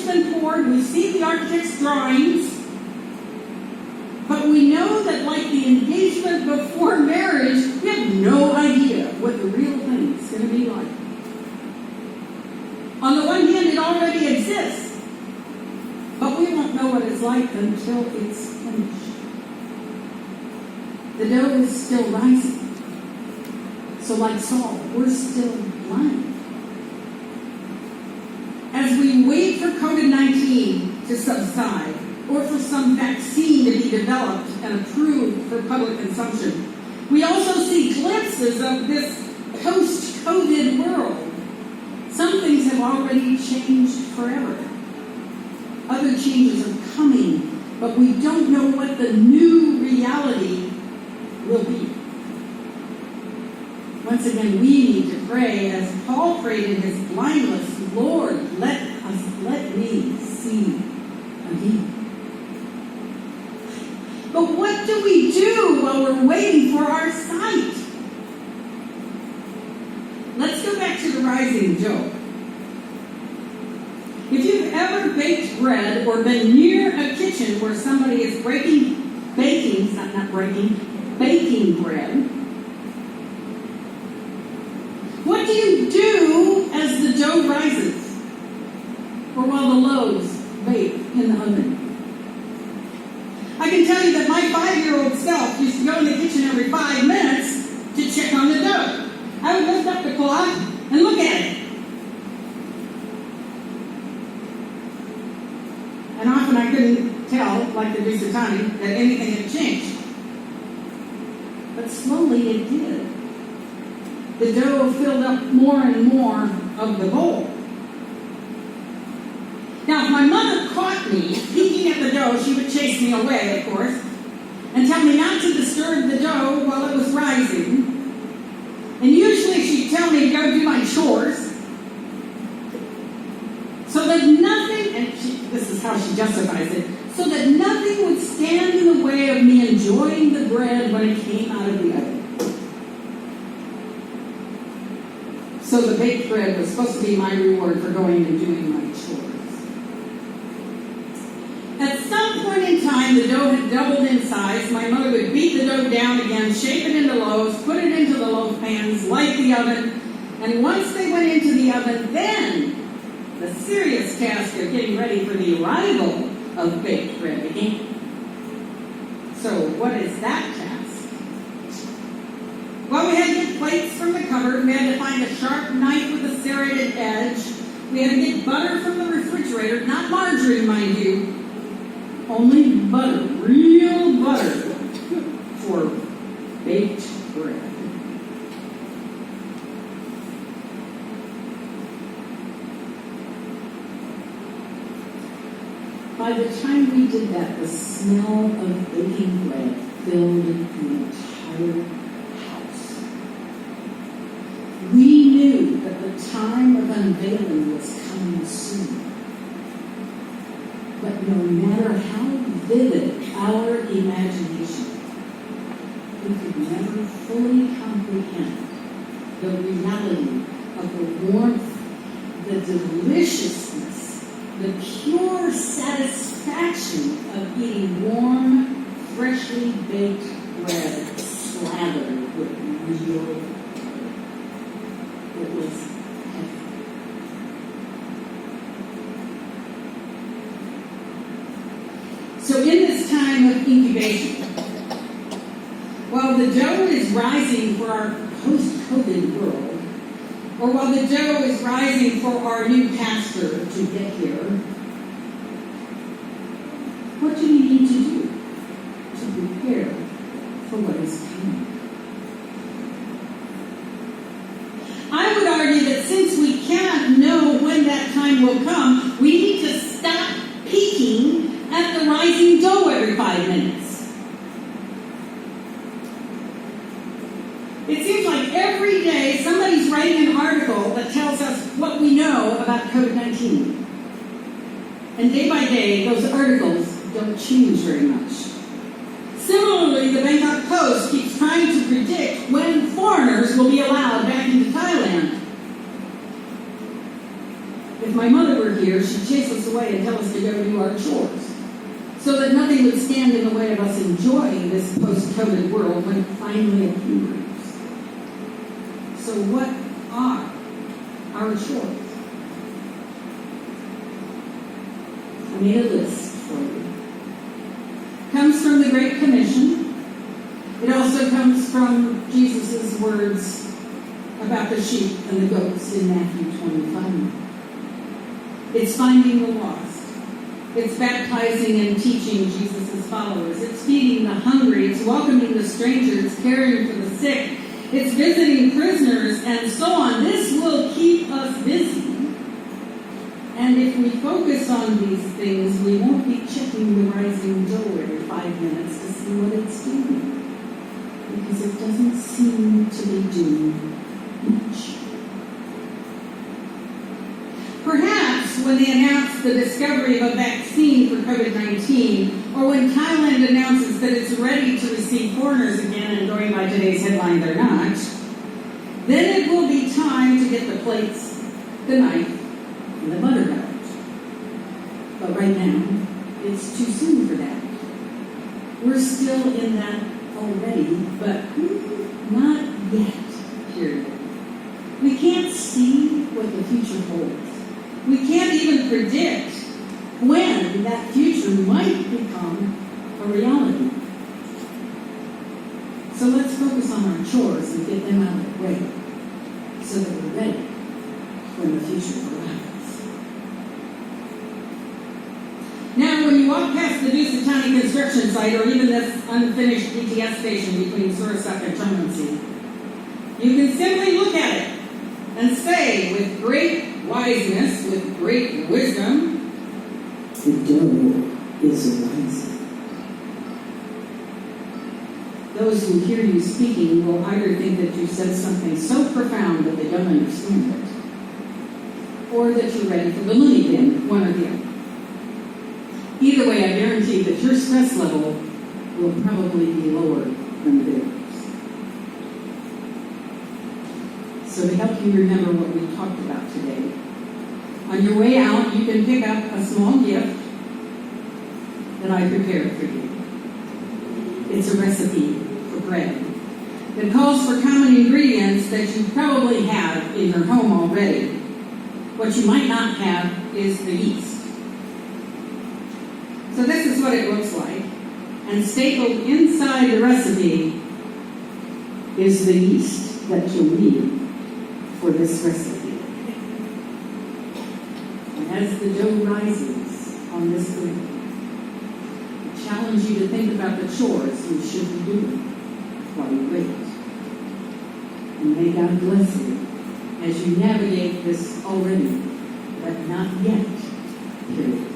has been poured, we see the architect's drawings, but we know that like the engagement before marriage, we have no idea what the real thing is going to be like. On the one hand, it already exists, but we won't know what it's like until it's finished. The dough is still rising. So like Saul, we're still blind. As we wait for COVID-19 to subside, or for some vaccine to be developed and approved for public consumption, we also see glimpses of this post-COVID world. Some things have already changed forever. Other changes are coming, but we don't know what the new reality will be. Once again, we need to pray as Paul prayed in his blindness, Lord, let me see again. But what do we do while we're waiting for our sight? Let's go back to the rising dough. If you've ever baked bread or been near a kitchen where somebody is baking bread, what do you do as the dough rises? Or while the loaves bake in the oven? I can tell you that my 5-year-old self used to go in the kitchen every 5 minutes to check on the dough. I would lift up the cloth and look at it. And often I couldn't tell, like the Dusatani, that anything had changed. But slowly it did. The dough filled up more and more of the bowl. Now, if my mother caught me peeking at the dough, she would chase me away, of course, and tell me not to disturb the dough while it was rising. And usually she'd tell me to go do my chores. So that nothing, and this is how she justifies it, so that nothing would stand in the way of me enjoying the bread when it came out of the oven. So the baked bread was supposed to be my reward for going and doing my chores. At some point in time, the dough had doubled in size. My mother would beat the dough down again, shape it into loaves, put it into the loaf pans, light the oven, and once they went into the oven, then the serious task of getting ready for the arrival of baked bread began. So, what is that task? Well, we had to get plates from the cupboard. We had to find a sharp knife with a serrated edge. We had to get butter from the refrigerator, not margarine, mind you. Only butter, real butter, for baked bread. By the time we did that, the smell of baking bread filled the entire house. We knew that the time of unveiling was coming soon. But no matter how vivid our imagination, we could never fully comprehend the reality of the warmth, the deliciousness, the pure satisfaction of eating warm, freshly baked bread slathered with real butter. It was heaven. So in this time of incubation, while the dough is rising for our post-COVID world, or while the dough is rising for our new pastor to get here, what do we need to do to prepare for what is coming? I would argue that since we cannot know when that time will come, we need to stop peeking at the rising dough every 5 minutes. It seems like every day somebody's writing an article that tells us what we know about COVID-19. And day by day, those articles don't change very much. Similarly, the Bangkok Post keeps trying to predict when foreigners will be allowed back into Thailand. If if my mother were here, she'd chase us away and tell us to go do our chores, so that nothing would stand in the way of us enjoying this post-COVID world when it finally appears. So what are our chores? I made a list for you. Comes from the Great Commission. It also comes from Jesus' words about the sheep and the goats in Matthew 25. It's finding the lost. It's baptizing and teaching Jesus' followers. It's feeding the hungry. It's welcoming the stranger. It's caring for the sick. It's visiting prisoners, and so on. This will keep us busy. And if we focus on these things, we won't be checking the rising dough every 5 minutes to see what it's doing. Because it doesn't seem to be doing much. Perhaps when they announce the discovery of a vaccine for COVID-19, or when Thailand announces that it's ready to receive foreigners again, and going by today's headline, they're not, then it will be time to get the plates, the knife, and the butter out. But right now, it's too soon for that. We're still in that already, but not yet, period. We can't see what the future holds. We can't even predict when that future might become a reality. So let's focus on our chores and get them out of the way so that we're ready when the future arrives. Now, when you walk past the Dusatani construction site, or even this unfinished BTS station between Surusak and Chongnam, you can simply look at it and say, with great wiseness, with great wisdom, the dough is arising. Those who hear you speaking will either think that you said something so profound that they don't understand it, or that you're ready for the loony bin, one or the other. Either way, I guarantee that your stress level will probably be lower than theirs. So to help you remember what we talked about today, on your way out, you can pick up a small gift that I prepared for you. It's a recipe for bread that calls for common ingredients that you probably have in your home already. What you might not have is the yeast. So this is what it looks like. And stapled inside the recipe is the yeast that you'll need for this recipe. And as the dough rises on this bread, I challenge you to think about the chores you should be doing while you wait. And may God bless you as you navigate this already, but not yet, period.